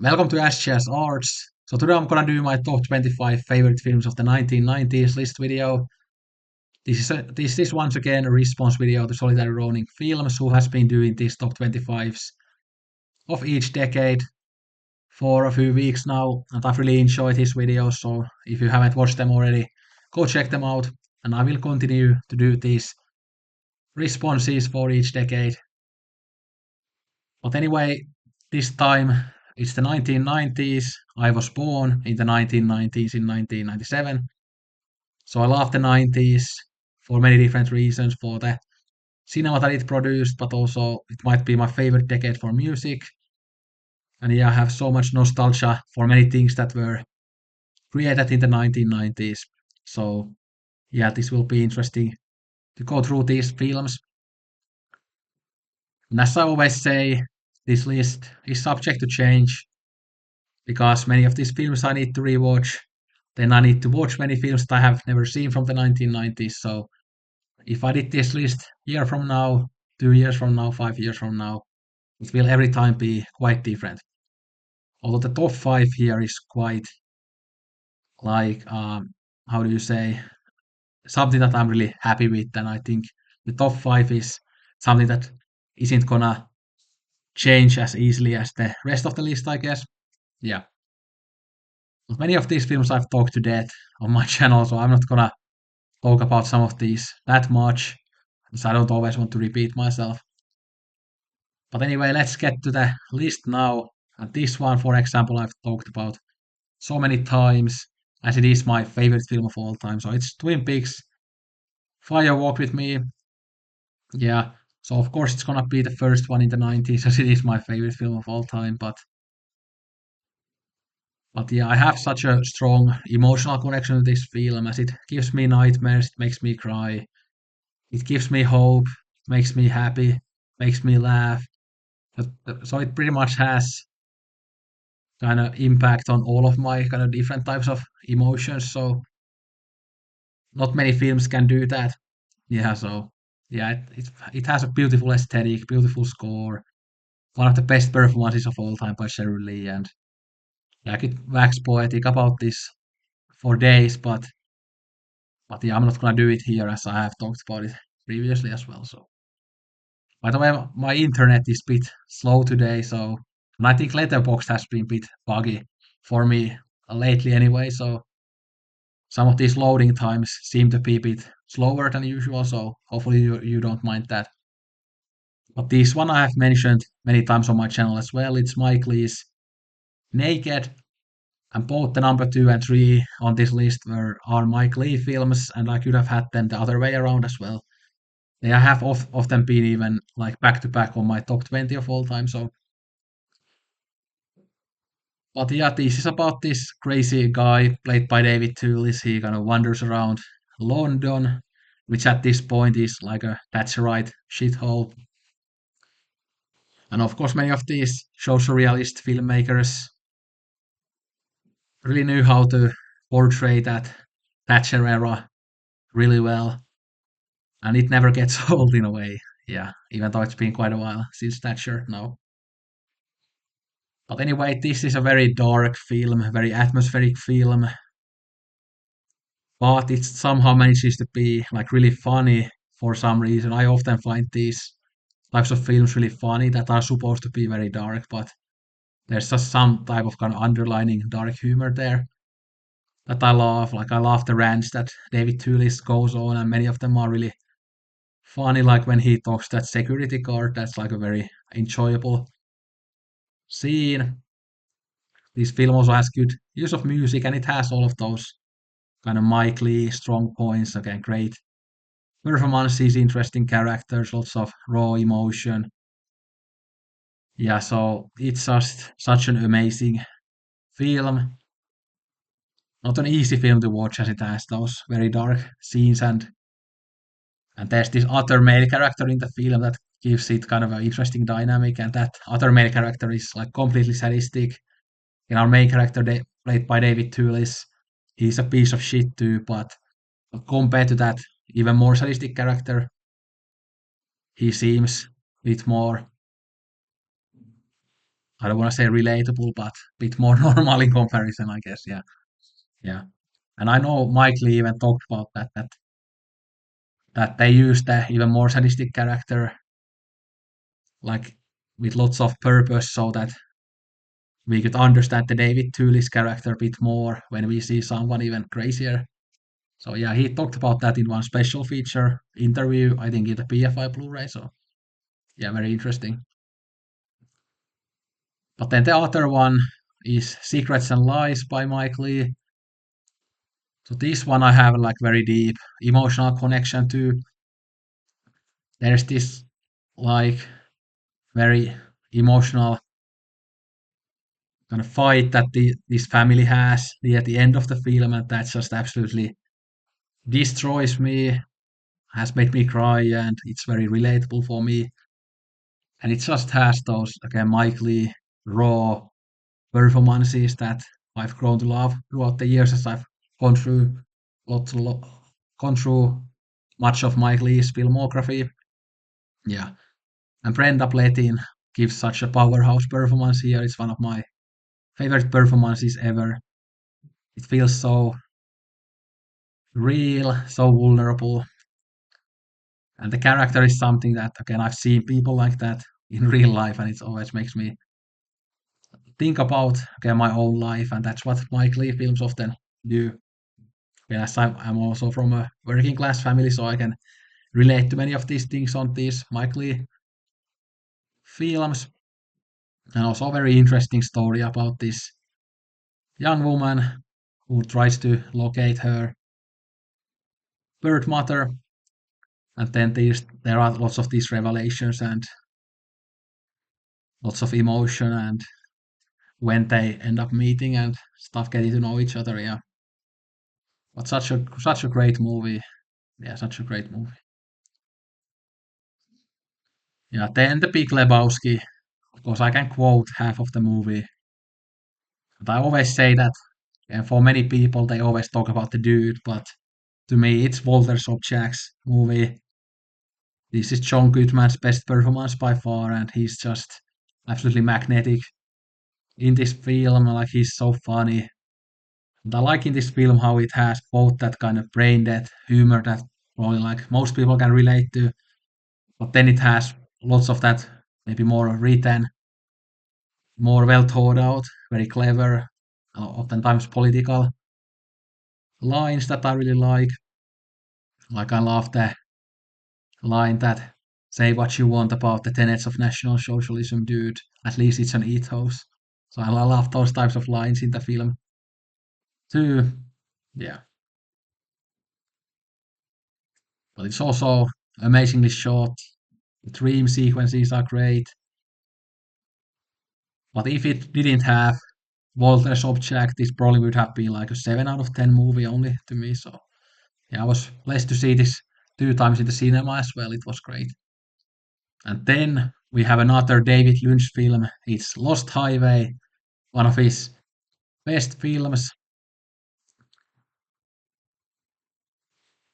Welcome to SGS Arts. So today I'm gonna do my top 25 favorite films of the 1990s list video. This is once again a response video to Solitary Ronin Films, who has been doing these top 25s of each decade for a few weeks now, and I've really enjoyed his videos. So if you haven't watched them already, go check them out. And I will continue to do these responses for each decade. But anyway, this time it's the 1990s. I was born in the 1990s in 1997. So I love the 90s for many different reasons, for the cinema that it produced, but also it might be my favorite decade for music. And yeah, I have so much nostalgia for many things that were created in the 1990s. So yeah, this will be interesting to go through these films. And as I always say, this list is subject to change because many of these films I need to rewatch. Then I need to watch many films that I have never seen from the 1990s. So if I did this list year from now, 2 years from now, 5 years from now, it will every time be quite different. Although the top five here is quite like how do you say, something that I'm really happy with, and I think the top five is something that isn't gonna change as easily as the rest of the list, I guess. Yeah. But many of these films I've talked to death on my channel, so I'm not gonna talk about some of these that much, because I don't always want to repeat myself. But anyway, let's get to the list now. And this one, for example, I've talked about so many times, as it is my favorite film of all time. So it's Twin Peaks, Fire Walk with Me. Yeah, so of course it's gonna be the first one in the 90s, as it is my favorite film of all time. But yeah, I have such a strong emotional connection to this film, as it gives me nightmares, it makes me cry, it gives me hope, makes me happy, makes me laugh. So it pretty much has kind of impact on all of my kind of different types of emotions. So not many films can do that. Yeah, so yeah, it has a beautiful aesthetic, beautiful score, one of the best performances of all time by Sheryl Lee, and yeah, I could wax poetic about this for days, but yeah, I'm not gonna do it here as I have talked about it previously as well. So by the way, my internet is a bit slow today, so and I think Letterboxd has been a bit buggy for me lately anyway. So some of these loading times seem to be a bit slower than usual, so hopefully you don't mind that. But this one I have mentioned many times on my channel as well. It's Mike Lee's Naked, and both the number two and three on this list are Mike Lee films, and I could have had them the other way around as well. They have of them been even like back to back on my top 20 of all time. So, but yeah, this is about this crazy guy played by David Thewlis. He kind of wanders around London, which at this point is like a Thatcherite shithole. And of course, many of these social realist filmmakers really knew how to portray that Thatcher era really well, and it never gets old in a way. Yeah, even though it's been quite a while since Thatcher now. But anyway, this is a very dark film, a very atmospheric film, but it somehow manages to be like really funny for some reason. I often find these types of films really funny that are supposed to be very dark, but there's just some type of kind of underlining dark humor there that I love. Like I love the rants that David Thewlis goes on, and many of them are really funny. Like when he talks to that security guard, that's like a very enjoyable scene. This film also has good use of music, and it has all of those kind of Mike Lee strong points. Again, great performances, interesting characters, lots of raw emotion. Yeah, so it's just such an amazing film. Not an easy film to watch, as it has those very dark scenes, and there's this other male character in the film that gives it kind of an interesting dynamic, and that other male character is like completely sadistic. And our main character, played by David Thewlis, he's a piece of shit too, but compared to that even more sadistic character, he seems a bit more I don't want to say relatable, but a bit more normal in comparison, I guess. Yeah, yeah. And I know Mike Lee even talked about that they used the even more sadistic character, like with lots of purpose, so that we could understand the David Thewlis character a bit more when we see someone even crazier. So yeah, he talked about that in one special feature interview, I think in the BFI Blu-ray. So yeah, very interesting. But then the other one is Secrets and Lies by Mike Lee. So this one I have like very deep emotional connection to. There's this like very emotional kind of fight that this family has at the end of the film, and that just absolutely destroys me, has made me cry, and it's very relatable for me. And it just has those again Mike Lee raw performances that I've grown to love throughout the years as I've gone through lots lo- gone through much of Mike Lee's filmography. Yeah, and Brenda Blethyn gives such a powerhouse performance here. It's one of my favorite performances ever. It feels so real, so vulnerable, and the character is something that again I've seen people like that in real life, and it always makes me think about again my own life, and that's what Mike Lee films often do. Yes, I'm also from a working class family, so I can relate to many of these things on these Mike Lee films, and also a very interesting story about this young woman who tries to locate her birth mother, and then there are lots of these revelations and lots of emotion, and when they end up meeting and stuff, getting to know each other. Yeah, but such a great movie. Yeah, such a great movie. Yeah, then the Big Lebowski. Of course, I can quote half of the movie. But I always say that, and for many people, they always talk about the dude, but to me, it's Walter Sobchak's movie. This is John Goodman's best performance by far, and he's just absolutely magnetic in this film. Like he's so funny. And I like in this film how it has both that kind of brain dead humor that probably like most people can relate to, but then it has lots of that maybe more written, more well thought out, very clever, oftentimes political lines that I really like. Like I love the line that say what you want about the tenets of National Socialism, dude. At least it's an ethos. So I love those types of lines in the film too. Yeah, but it's also amazingly short. The dream sequences are great. But if it didn't have Walter's object, this probably would have been like a 7 out of 10 movie only to me. So yeah, I was blessed to see this two times in the cinema as well. It was great. And then we have another David Lynch film. It's Lost Highway, one of his best films.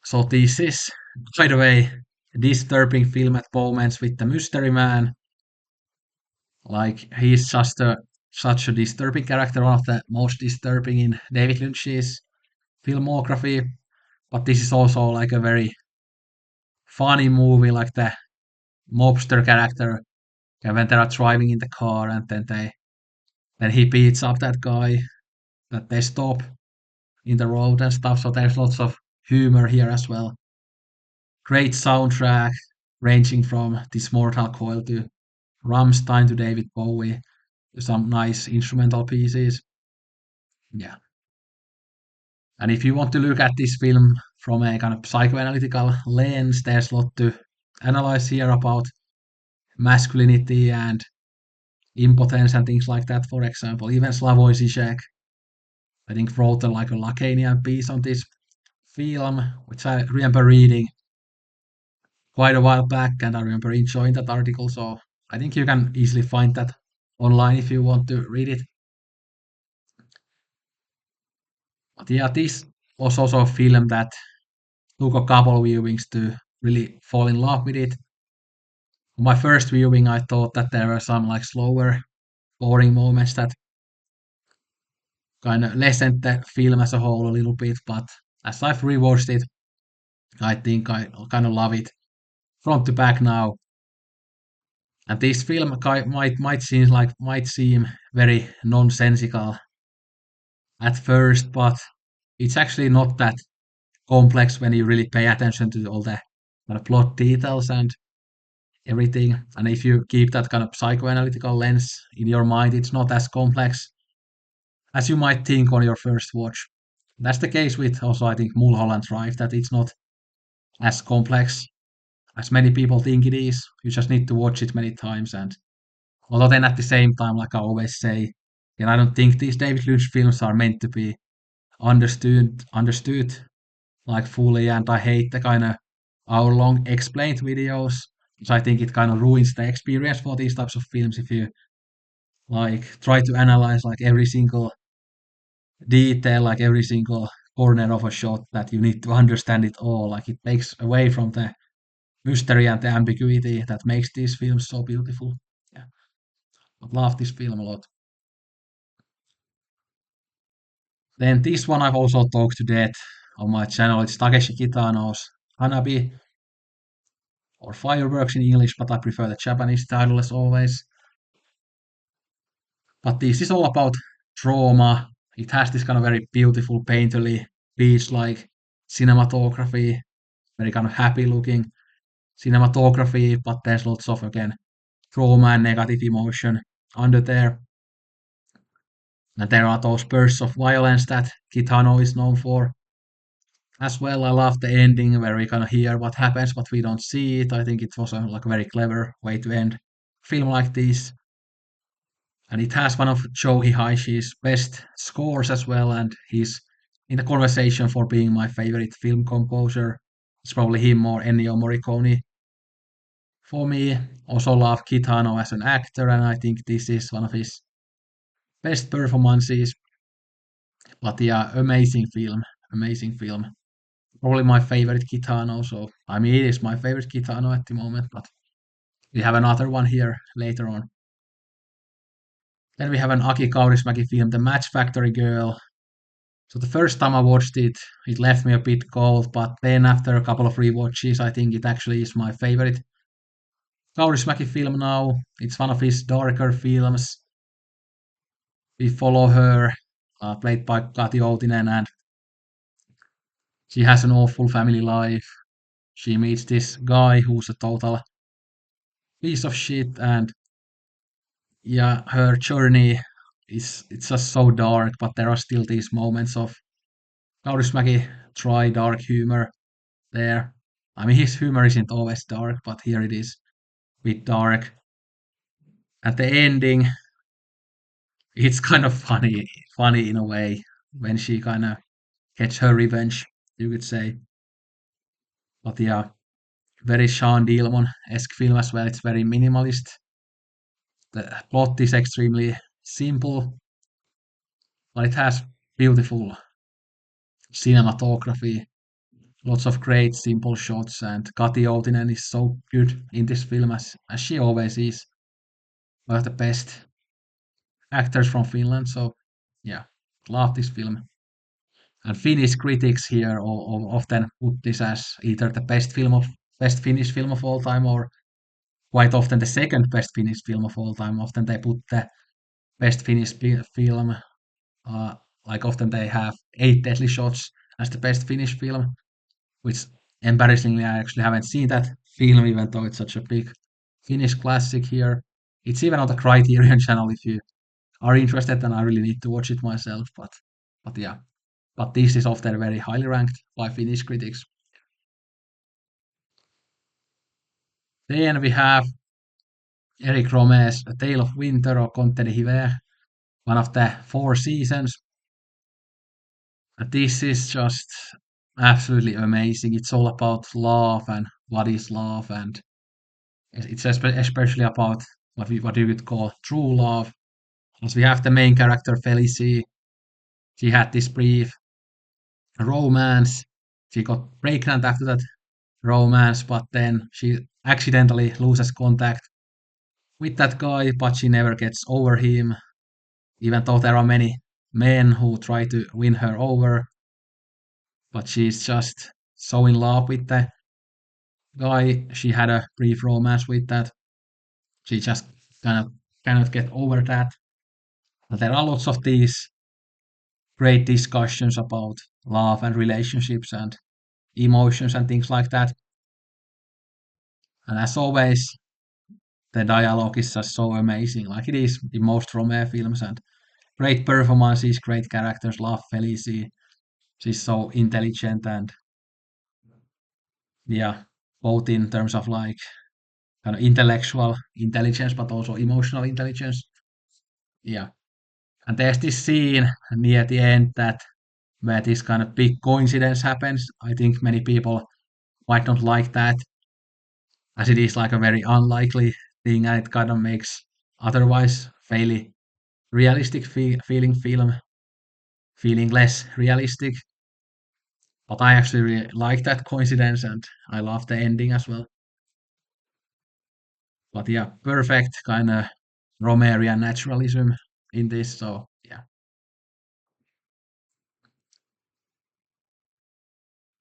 So this is, by the way, a disturbing film at moments with the mystery man. Like he's just such a disturbing character, one of the most disturbing in David Lynch's filmography. But this is also like a very funny movie, like the mobster character, and when they are driving in the car and then he beats up that guy that they stop in the road and stuff. So there's lots of humor here as well. Great soundtrack, ranging from this Mortal Coil to Rammstein to David Bowie. Some nice instrumental pieces. Yeah. And if you want to look at this film from a kind of psychoanalytical lens, there's a lot to analyze here about masculinity and impotence and things like that. For example, even Slavoj Žižek, I think, wrote like a Lacanian piece on this film, which I remember reading quite a while back, and I remember enjoying that article. So I think you can easily find that online if you want to read it. But yeah, this was also a film that took a couple of viewings to really fall in love with it. My first viewing, I thought that there were some like slower boring moments that kind of lessen the film as a whole a little bit. But as I've rewatched it, I think I kind of love it front to back now. And this film might seem very nonsensical at first, but it's actually not that complex when you really pay attention to all the kind of plot details and everything. And if you keep that kind of psychoanalytical lens in your mind, it's not as complex as you might think on your first watch. That's the case with also I think Mulholland Drive, that it's not as complex as many people think it is. You just need to watch it many times. And although then at the same time, like I always say, and I don't think these David Lynch films are meant to be understood like fully, and I hate the kind of hour-long explained videos. So I think it kind of ruins the experience for these types of films if you like try to analyze like every single detail, like every single corner of a shot, that you need to understand it all. Like it takes away from the mystery and the ambiguity that makes these films so beautiful. Yeah, I love this film a lot. Then this one I've also talked to death on my channel. It's Takeshi Kitano's Hanabi, or Fireworks in English, but I prefer the Japanese title as always. But this is all about trauma. It has this kind of very beautiful, painterly, beach-like cinematography, very kind of happy looking cinematography, but there's lots of again trauma and negative emotion under there. And there are those bursts of violence that Kitano is known for. As well, I love the ending where we kind of hear what happens, but we don't see it. I think it was like a very clever way to end a film like this. And it has one of Joe Higaishi's best scores as well, and he's in the conversation for being my favorite film composer. It's probably him or Ennio Morricone for me. Also love Kitano as an actor, and I think this is one of his best performances. But yeah, amazing film. Probably my favorite Kitano. So I mean, it is my favorite Kitano at the moment. But we have another one here later on. Then we have an Aki Kaurismäki film, The Match Factory Girl. So the first time I watched it, it left me a bit cold. But then after a couple of rewatches, I think it actually is my favorite Kaurismäki film now. It's one of his darker films. We follow her, played by Kati Outinen, and she has an awful family life. She meets this guy who's a total piece of shit, and yeah, her journey is it's just so dark, but there are still these moments of Kaurismäki dry dark humor there. I mean, his humor isn't always dark, but here it is a bit dark. At the ending, it's kind of funny in a way when she kind of gets her revenge, you could say. But yeah, very Sean Dielman-esque film as well. It's very minimalist. The plot is extremely simple, but it has beautiful cinematography, lots of great simple shots, and Kati Outinen is so good in this film as she always is. One of the best actors from Finland. So yeah, love this film. And Finnish critics here often put this as either the best Finnish film of all time, or quite often the second best Finnish film of all time. Often they put the best Finnish film, uh, like often they have Eight Deadly Shots as the best Finnish film, which embarrassingly I actually haven't seen that film, even though it's such a big Finnish classic here. It's even on the Criterion channel if you are interested, and I really need to watch it myself. But yeah, but this is often very highly ranked by Finnish critics. Then we have Eric Rome's A Tale of Winter, or Conte de Hiver, one of the four seasons. This is just absolutely amazing. It's all about love and what is love, and it's especially about what you would call true love. As we have the main character Felicie, she had this brief romance. She got pregnant after that romance, but then she accidentally loses contact with that guy, but she never gets over him, even though there are many men who try to win her over, but she's just so in love with the guy. She had a brief romance with that. She just kind of cannot get over that. And there are lots of these great discussions about love and relationships and emotions and things like that. And as always, the dialogue is just so amazing, like it is in most Romeo films, and great performances, great characters. Love Felici. She's so intelligent and yeah, both in terms of like kind of intellectual intelligence, but also emotional intelligence. Yeah. And there's this scene near the end that where this kind of big coincidence happens. I think many people might not like that, as it is like a very unlikely thing, and it kind of makes otherwise fairly realistic feeling feeling less realistic. But I actually really like that coincidence, and I love the ending as well. But yeah, perfect kind of Romerian naturalism in this. So yeah,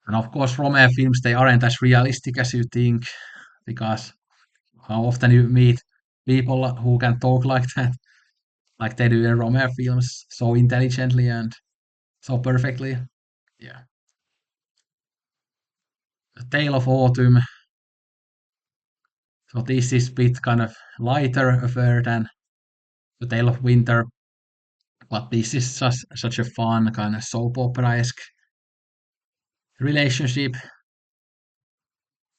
and of course, Romeo films they aren't as realistic as you think, because how often you meet people who can talk like that, like they do in Romeo films, so intelligently and so perfectly. Yeah, A Tale of Autumn. So this is bit kind of lighter affair than The Tale of Winter, but this is just such a fun kind of soap opera-esque relationship,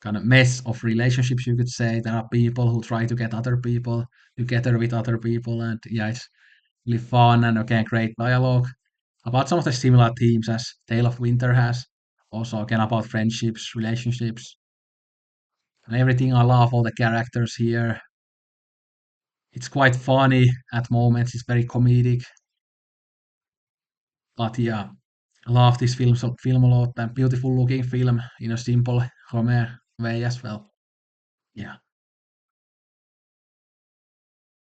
kind of mess of relationships, you could say. There are people who try to get other people together with other people, and yeah, it's really fun and again great dialogue about some of the similar themes as Tale of Winter has. Also again about friendships, relationships, and everything. I love all the characters here. It's quite funny at moments. It's very comedic, but yeah, I love this film a lot and beautiful looking film in a simple Homer way as well. Yeah.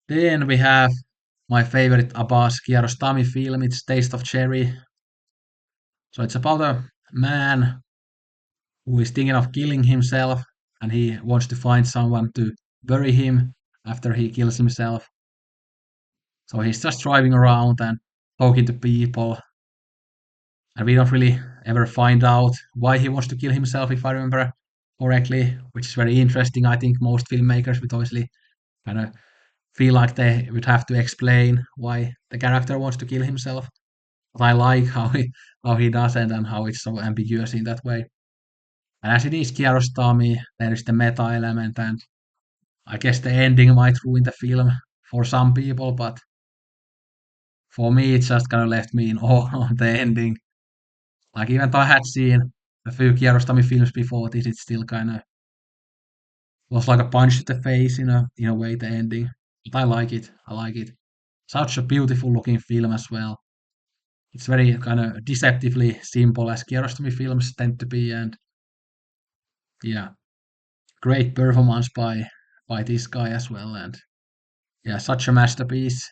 Then we have my favorite Abbas Kiarostami film. It's Taste of Cherry. So it's about a man who is thinking of killing himself, and he wants to find someone to bury him after he kills himself. So he's just driving around and talking to people, and we don't really ever find out why he wants to kill himself, if I remember correctly, which is very interesting. I think most filmmakers would obviously kind of feel like they would have to explain why the character wants to kill himself. But I like how he doesn't and how it's so ambiguous in that way. And as it is Kiarostami, there is the meta element, and I guess the ending might ruin the film for some people, but for me, it just kind of left me in awe on the ending. Like even though I had seen a few Kiarostami films before this, it still kind of was like a punch to the face in a way. The ending, but I like it. I like it. Such a beautiful looking film as well. It's very kind of deceptively simple as Kiarostami films tend to be, and yeah, great performance by this guy as well, and yeah, such a masterpiece.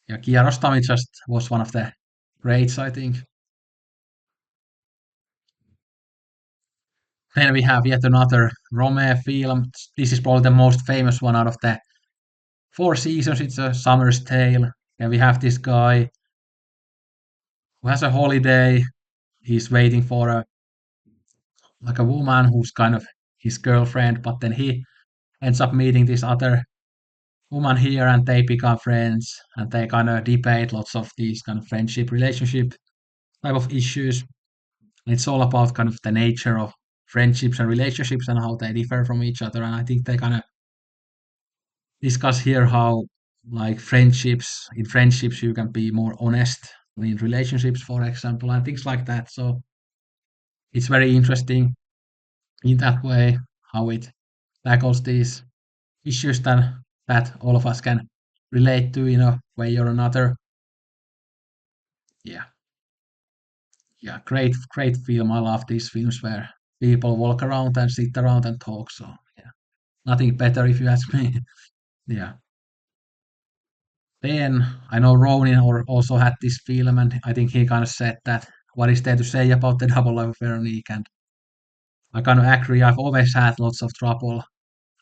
Yeah, Kiarostami just was one of the greats, I think. Then we have yet another Rome film. This is probably the most famous one out of the four seasons. It's A Summer's Tale. And we have this guy who has a holiday. He's waiting for a like a woman who's kind of his girlfriend, but then he ends up meeting this other woman here, and they become friends, and they kind of debate lots of these kind of friendship, relationship type of issues. And it's all about kind of the nature of friendships and relationships and how they differ from each other. And I think they kind of discuss here how like friendships you can be more honest in relationships, for example, and things like that. So it's very interesting in that way how it tackles these issues that all of us can relate to in a way or another. Yeah, yeah, great film. I love these films where people walk around and sit around and talk. So yeah, nothing better if you ask me. Yeah. Then I know Ronin also had this film, and I think he kind of said that what is there to say about the double life of Veronique, and I kind of agree. I've always had lots of trouble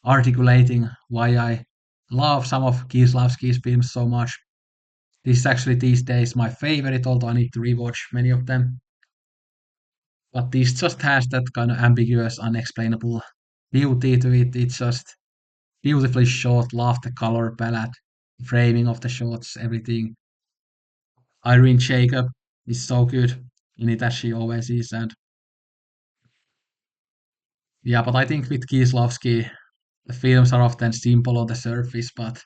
articulating why I love some of Kieslowski's films so much. This is actually these days my favorite, although I need to rewatch many of them. But this just has that kind of ambiguous, unexplainable beauty to it. It's just beautifully shot. Love the color palette, framing of the shots, everything. Irene Jacob is so good in it as she always is, and yeah. But I think with Kieslowski, the films are often simple on the surface, but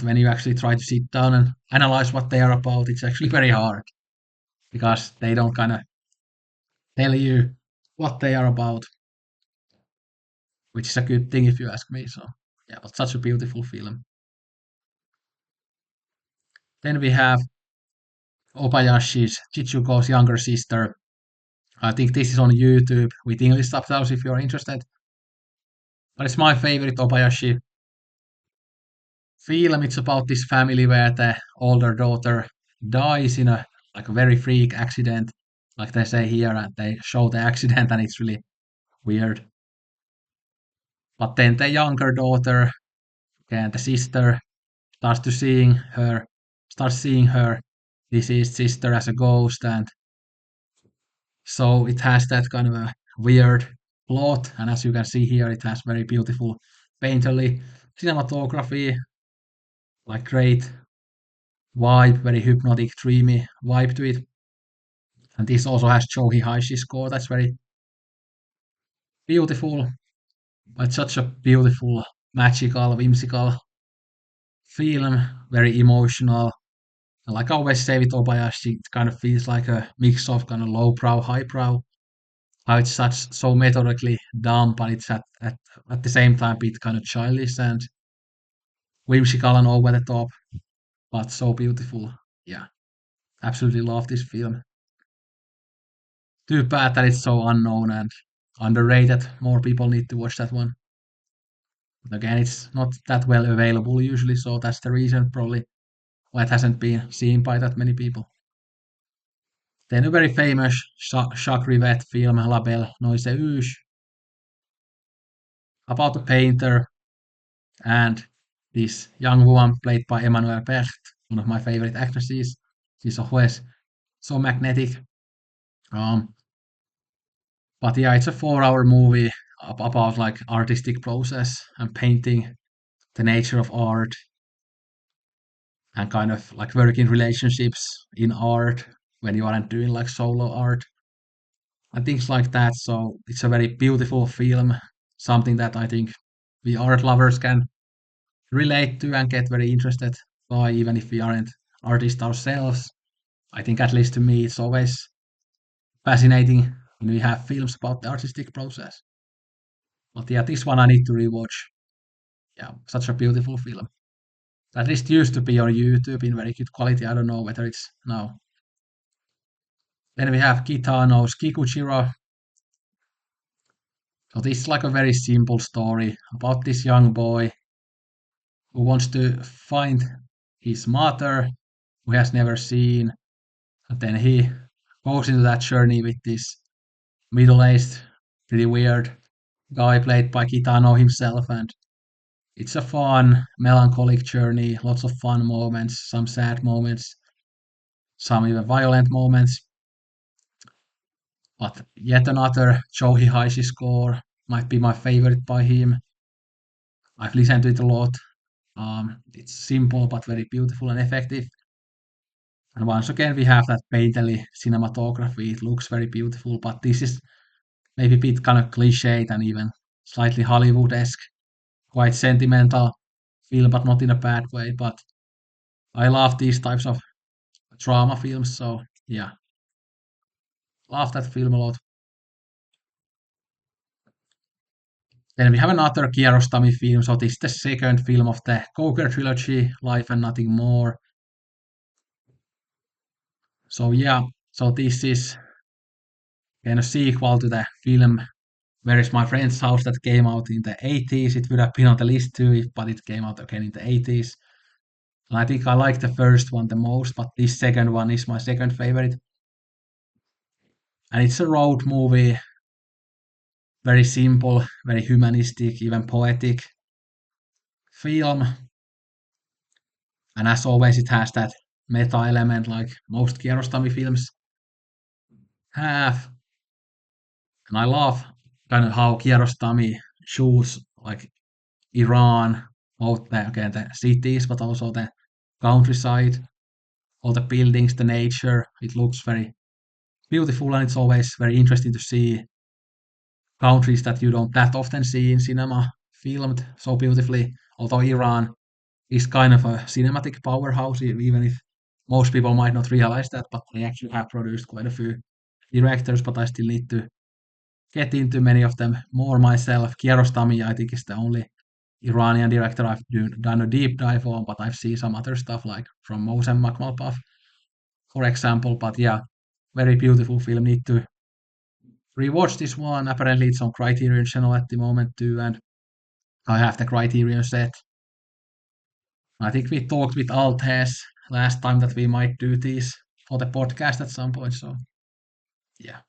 when you actually try to sit down and analyze what they are about, it's actually very hard because they don't kind of tell you what they are about, which is a good thing if you ask me. So yeah, but such a beautiful film. Then we have Obayashi's Chichuko's younger sister. I think this is on YouTube with English subtitles if you're interested. But it's my favorite Obayashi film. It's about this family where the older daughter dies in a like a very freak accident, like they say here, and they show the accident, and it's really weird. But then the younger daughter and the sister starts to starts seeing her deceased sister as a ghost, and so it has that kind of a weird plot. And as you can see here, it has very beautiful painterly cinematography, like great vibe, very hypnotic, dreamy vibe to it. And this also has Joe Hisaishi score that's very beautiful, but such a beautiful, magical, whimsical film, very emotional. And like I always say with Obayashi, it kind of feels like a mix of kind of lowbrow, highbrow. How it's such so methodically dumb, but it's at the same time bit kind of childish and whimsical and over the top, but so beautiful. Yeah, absolutely love this film. Too bad that it's so unknown and underrated. More people need to watch that one. But again, it's not that well available usually, so that's the reason probably why it hasn't been seen by that many people. Then a very famous Jacques Rivette film, La Belle Noiseuse, about a painter and this young woman played by Emmanuelle Bercht, one of my favorite actresses. She's always so magnetic. Um, but yeah, it's a 4 hour movie about like artistic process and painting, the nature of art, and kind of like working relationships in art when you aren't doing like solo art and things like that. So it's a very beautiful film, something that I think we art lovers can relate to and get very interested by, even if we aren't artists ourselves. I think, at least to me, it's always fascinating when we have films about the artistic process. But yeah, this one I need to rewatch. Yeah, such a beautiful film. At least used to be on YouTube in very good quality. I don't know whether it's now. Then we have Kitano's Kikuchiro. So this is like a very simple story about this young boy who wants to find his mother, who he has never seen. And then he goes into that journey with this middle-aged, pretty weird guy played by Kitano himself. And it's a fun, melancholic journey, lots of fun moments, some sad moments, some even violent moments. But yet another Joe Hisaishi score might be my favorite by him. I've listened to it a lot. It's simple but very beautiful and effective. And once again, we have that painterly cinematography. It looks very beautiful, but this is maybe a bit kind of cliched and even slightly Hollywood-esque, quite sentimental film, but not in a bad way. But I love these types of drama films, so yeah, love that film a lot. Then we have another Kiarostami film, so this is the second film of the Coker trilogy, Life and Nothing More. So yeah, so this is kind of sequel to the film Where is my friend's house that came out in the 80s? It would have been on the list too, but it came out again in the 80s. And I think I like the first one the most, but this second one is my second favorite. And it's a road movie, very simple, very humanistic, even poetic film. And as always, it has that meta element like most Kiarostami films have. And I love kind of how Kiarostami shows like Iran, both again the cities, but also the countryside, all the buildings, the nature. It looks very beautiful, and it's always very interesting to see countries that you don't that often see in cinema filmed so beautifully. Although Iran is kind of a cinematic powerhouse, even if most people might not realize that, but they actually have produced quite a few directors, but I still need to get into many of them more myself. Kiarostami, I think, is the only Iranian director done a deep dive on, but I've seen some other stuff like from Mohsen Makhmalbaf, for example. But yeah, very beautiful film. Need to rewatch this one. Apparently, it's on Criterion Channel at the moment too, and I have the Criterion set. I think we talked with Altes last time that we might do this for the podcast at some point. So yeah.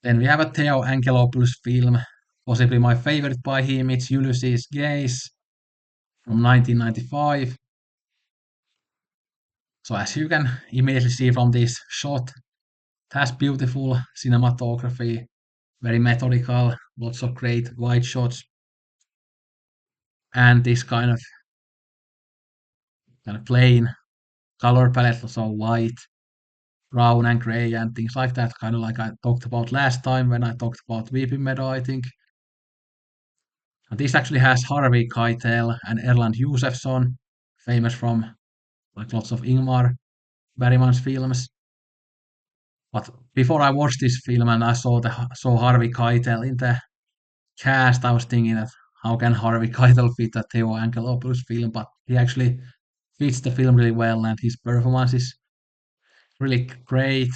Then we have a Theo Angelopoulos film, possibly my favorite by him. It's Ulysses Gaze from 1995. So as you can immediately see from this shot, it has beautiful cinematography, very methodical, lots of great wide shots, and this kind of plain color palette, so white, brown, and gray, and things like that, kind of like I talked about last time when I talked about Weeping Meadow, I think. And this actually has Harvey Keitel and Erland Josephson, famous from like lots of Ingmar Bergman's films. But before I watched this film and I saw Harvey Keitel in the cast, I was thinking that how can Harvey Keitel fit a Theo Angelopoulos film? But he actually fits the film really well, and his performance is really great.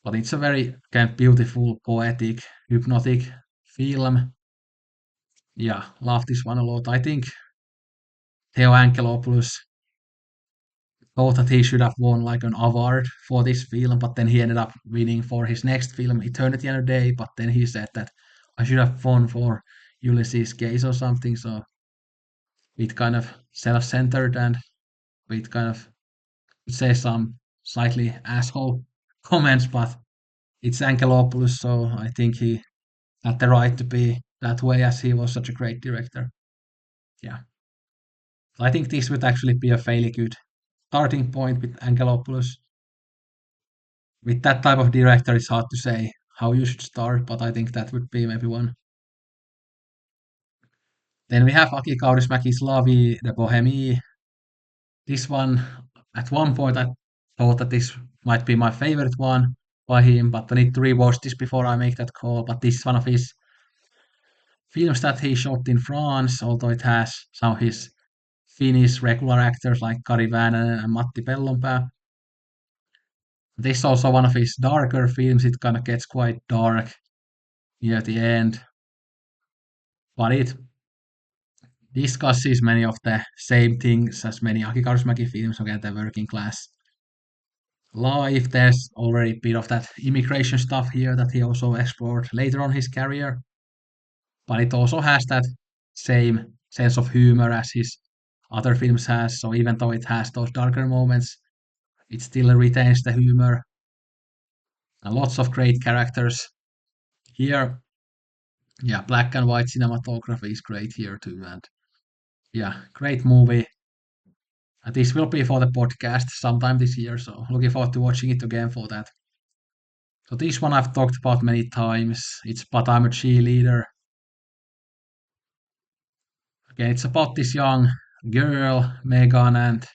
But it's a very kind of beautiful, poetic, hypnotic film. Yeah, love this one a lot. I think Theo Angelopoulos thought that he should have won like an award for this film, but then he ended up winning for his next film, Eternity and a Day. But then he said that I should have won for Ulysses Case or something. So it kind of self-centered and it kind of say some slightly asshole comments, but it's Angelopoulos, so I think he had the right to be that way as he was such a great director. Yeah. I think this would actually be a fairly good starting point with Angelopoulos. With that type of director, it's hard to say how you should start, but I think that would be maybe one. Then we have Aki Kaurismäki's Lavi the Bohemie. This one, at one point, I thought that this might be my favorite one by him, but I need to rewatch this before I make that call. But this is one of his films that he shot in France, although it has some of his Finnish regular actors like Kari Väänänen and Matti Pellonpää. This is also one of his darker films. It kind of gets quite dark near the end, but it discusses many of the same things as many Aki Kaurismäki films. Again, the working class life. There's already a bit of that immigration stuff here that he also explored later on his career, but it also has that same sense of humor as his other films has. So even though it has those darker moments, it still retains the humor and lots of great characters here. Yeah, black and white cinematography is great here too, and yeah, great movie. And this will be for the podcast sometime this year, so looking forward to watching it again for that. So this one I've talked about many times. It's But I'm a Cheerleader. Again, it's about this young girl, Megan, and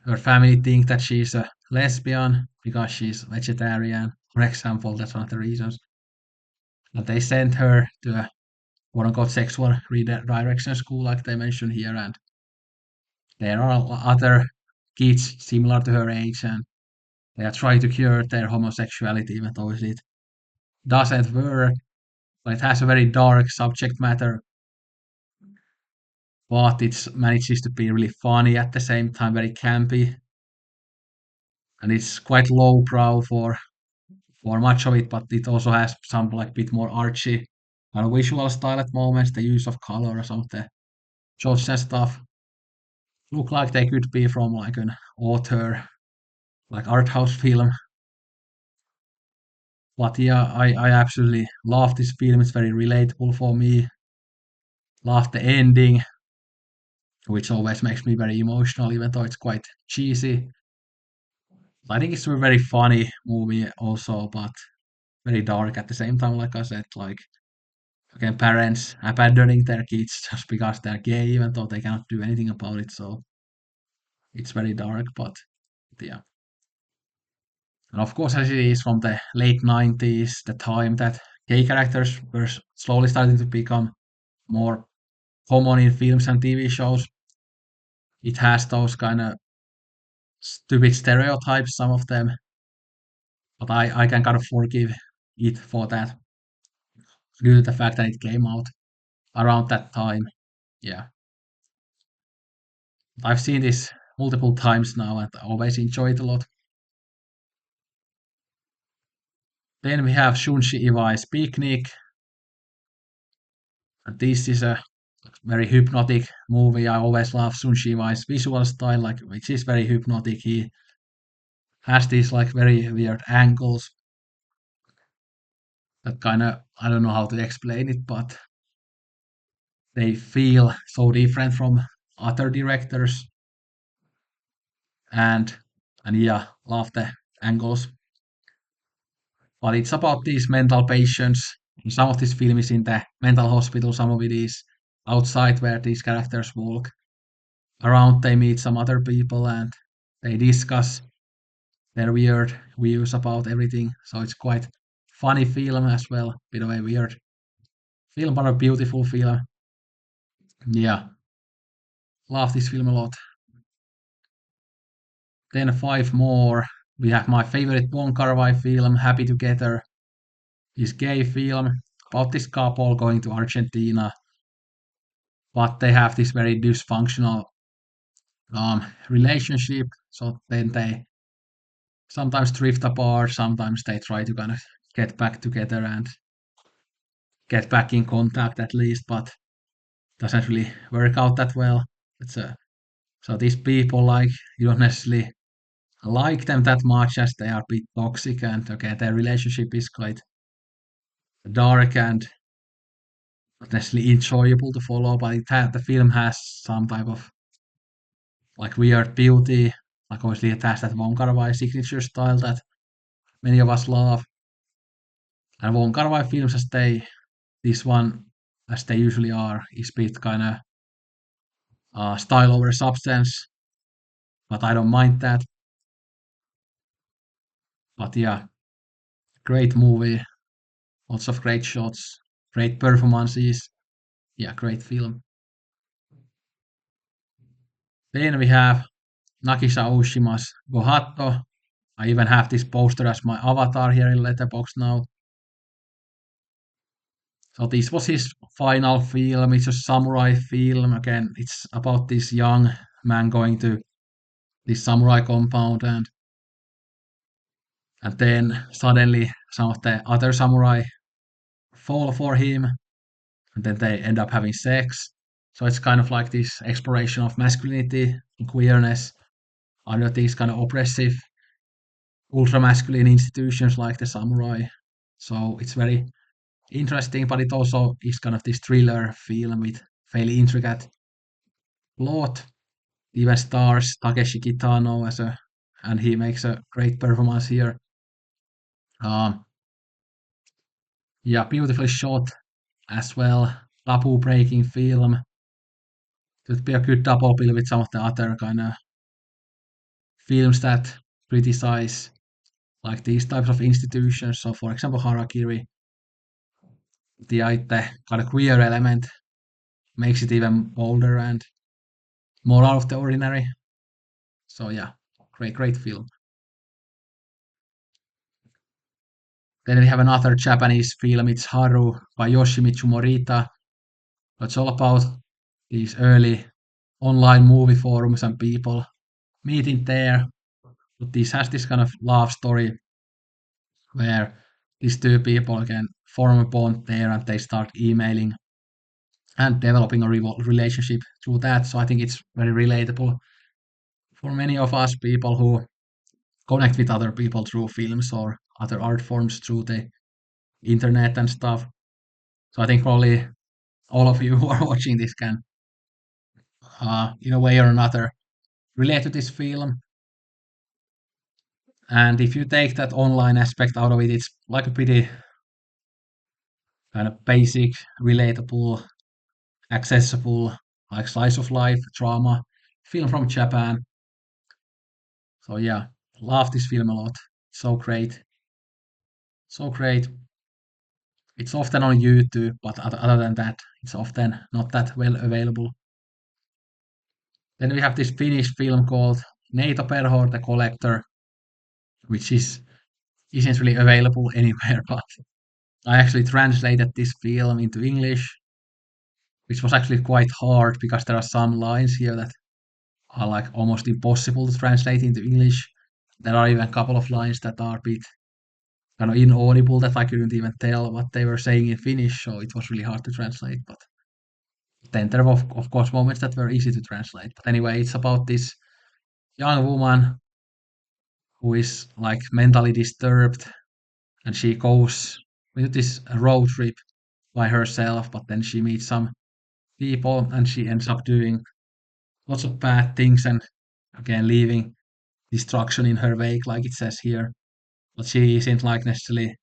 her family think that she's a lesbian because she's vegetarian. For example, that's one of the reasons. And they sent her to a quote unquote sexual redirection school, like they mentioned here, and there are other kids similar to her age, and They are trying to cure their homosexuality, even though it doesn't work. But it has a very dark subject matter, but it manages to be really funny at the same time, very campy, and it's quite lowbrow for much of it. But it also has some like bit more artsy kind of visual style at moments. The use of color, some of the shots and stuff look like they could be from like an author, like art house film. But yeah, I absolutely love this film. It's very relatable for me. Love the ending, which always makes me very emotional, even though it's quite cheesy. I think it's a very funny movie also, but very dark at the same time. Like I said, like again, parents abandoning their kids just because they're gay, even though they cannot do anything about it. So it's very dark, but yeah. And of course, as it is from the late 90s, the time that gay characters were slowly starting to become more common in films and TV shows, it has those kind of stupid stereotypes, some of them, but I can kind of forgive it for that due to the fact that it came out around that time. Yeah, I've seen this multiple times now and I always enjoy it a lot. Then we have Shunshi Iwai's Picnic, and this is a very hypnotic movie. I always love Shunshi Iwai's visual style, like which is very hypnotic. He has these like very weird angles that kind of I don't know how to explain it, but they feel so different from other directors, and yeah, love the angles. But it's about these mental patients. Some of this film is in the mental hospital, some of it is outside where these characters walk around. They meet some other people and they discuss their weird views about everything. So it's quite funny film as well, bit of a weird film, but a beautiful film. Yeah, love this film a lot. Then five more. We have my favorite Wong Kar-wai film, Happy Together. This gay film about this couple going to Argentina, but they have this very dysfunctional relationship. So then they sometimes drift apart, sometimes they try to kind of get back together and get back in contact at least, but doesn't really work out that well. It's a so these people like you don't necessarily like them that much as they are a bit toxic and okay their relationship is quite dark and not necessarily enjoyable to follow, but the film has some type of like weird beauty. Like obviously it has that Wong Kar-wai signature style that many of us love. And Wong Kar-wai films as this one as they usually are is a bit kind of style over substance, but I don't mind that. But yeah, great movie, lots of great shots, great performances. Yeah, great film. Then we have Nakisha Oshima's Gohatto. I even have this poster as my avatar here in Letterboxd now. So this was his final film. It's a samurai film. Again, it's about this young man going to this samurai compound and then suddenly some of the other samurai fall for him and then they end up having sex. So it's kind of like this exploration of masculinity and queerness under these kind of oppressive ultra masculine institutions like the samurai. So it's very interesting, but it also is kind of this thriller film with fairly intricate plot. Even stars Takeshi Kitano as a, and he makes a great performance here. Um, yeah, beautifully shot as well. Taboo breaking film. It would be a good double bill with some of the other kind of films that criticize like these types of institutions. So, for example, Harakiri, the kind of queer element makes it even bolder and more out of the ordinary. So, yeah, great film. Then we have another Japanese film. It's Haru by Yoshimitsu Morita. It's all about these early online movie forums and people meeting there. But this has this kind of love story where these two people can form a bond there and they start emailing and developing a relationship through that. So I think it's very relatable for many of us people who connect with other people through films or other art forms through the internet and stuff. So I think probably all of you who are watching this can, in a way or another, relate to this film. And if you take that online aspect out of it, it's like a pretty kind of basic, relatable, accessible, like slice of life drama film from Japan. So yeah, love this film a lot. So great, so great. It's often on YouTube, but other than that, it's often not that well available. Then we have this Finnish film called Neito Perho, the Collector, which isn't really available anywhere, but I actually translated this film into English, which was actually quite hard because there are some lines here that are like almost impossible to translate into English. There are even a couple of lines that are a bit kind of inaudible that I couldn't even tell what they were saying in Finnish, so it was really hard to translate. But then there were, of course, moments that were easy to translate. But anyway, it's about this young woman who is like mentally disturbed and she goes with this road trip by herself, but then she meets some people and she ends up doing lots of bad things and again leaving destruction in her wake, like it says here. But she isn't like necessarily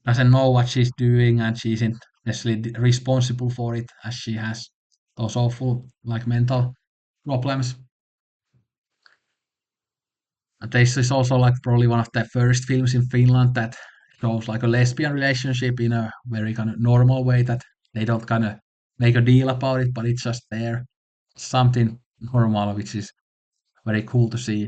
doesn't know what she's doing and she isn't necessarily responsible for it as she has those awful like mental problems. And this is also like probably one of the first films in Finland that shows like a lesbian relationship in a very kind of normal way that they don't kind of make a deal about it, but it's just there. Something normal, which is very cool to see.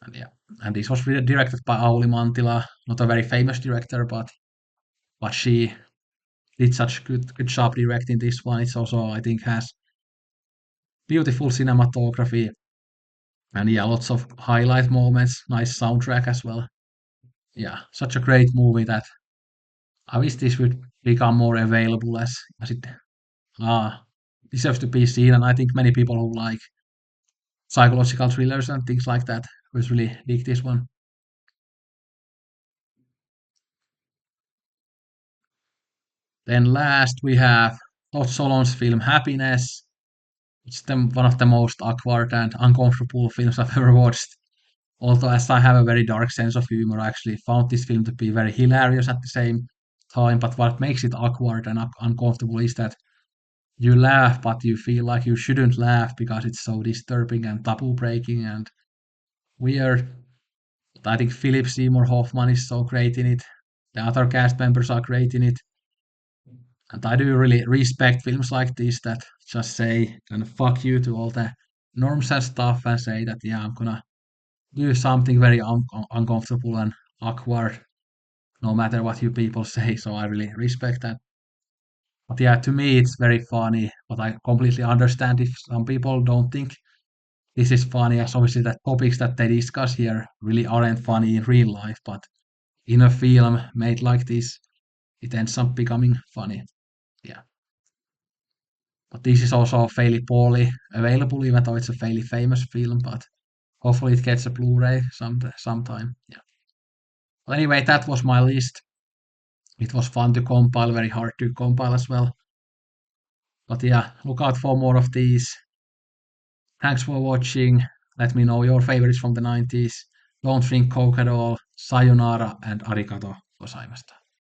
And yeah, and this was really directed by Auli Mantila, not a very famous director, but she did such good job directing this one. It's also I think has beautiful cinematography and yeah, lots of highlight moments, nice soundtrack as well. Yeah, such a great movie that I wish this would become more available as it uh, deserves to be seen. And I think many people who like psychological thrillers and things like that will really dig this one. Then last we have Todd Solondz film Happiness. It's one of the most awkward and uncomfortable films I've ever watched. Although, as I have a very dark sense of humor, I actually found this film to be very hilarious at the same time. But what makes it awkward and uncomfortable is that you laugh, but you feel like you shouldn't laugh because it's so disturbing and taboo breaking and weird. But I think Philip Seymour Hoffman is so great in it. The other cast members are great in it. And I do really respect films like this that just say kind of fuck you to all the norms and stuff and say that, yeah, I'm gonna do something very uncomfortable and awkward no matter what you people say. So I really respect that. But yeah, to me it's very funny. But I completely understand if some people don't think this is funny, as obviously the topics that they discuss here really aren't funny in real life. But in a film made like this, it ends up becoming funny. Yeah. But this is also fairly poorly available, even though it's a fairly famous film. But hopefully it gets a Blu-ray sometime. Yeah. But anyway, that was my list. It was fun to compile, very hard to compile as well. But yeah, look out for more of these. Thanks for watching. Let me know your favorites from the 90s. Don't drink Coke at all. Sayonara and arigato gozaimashita.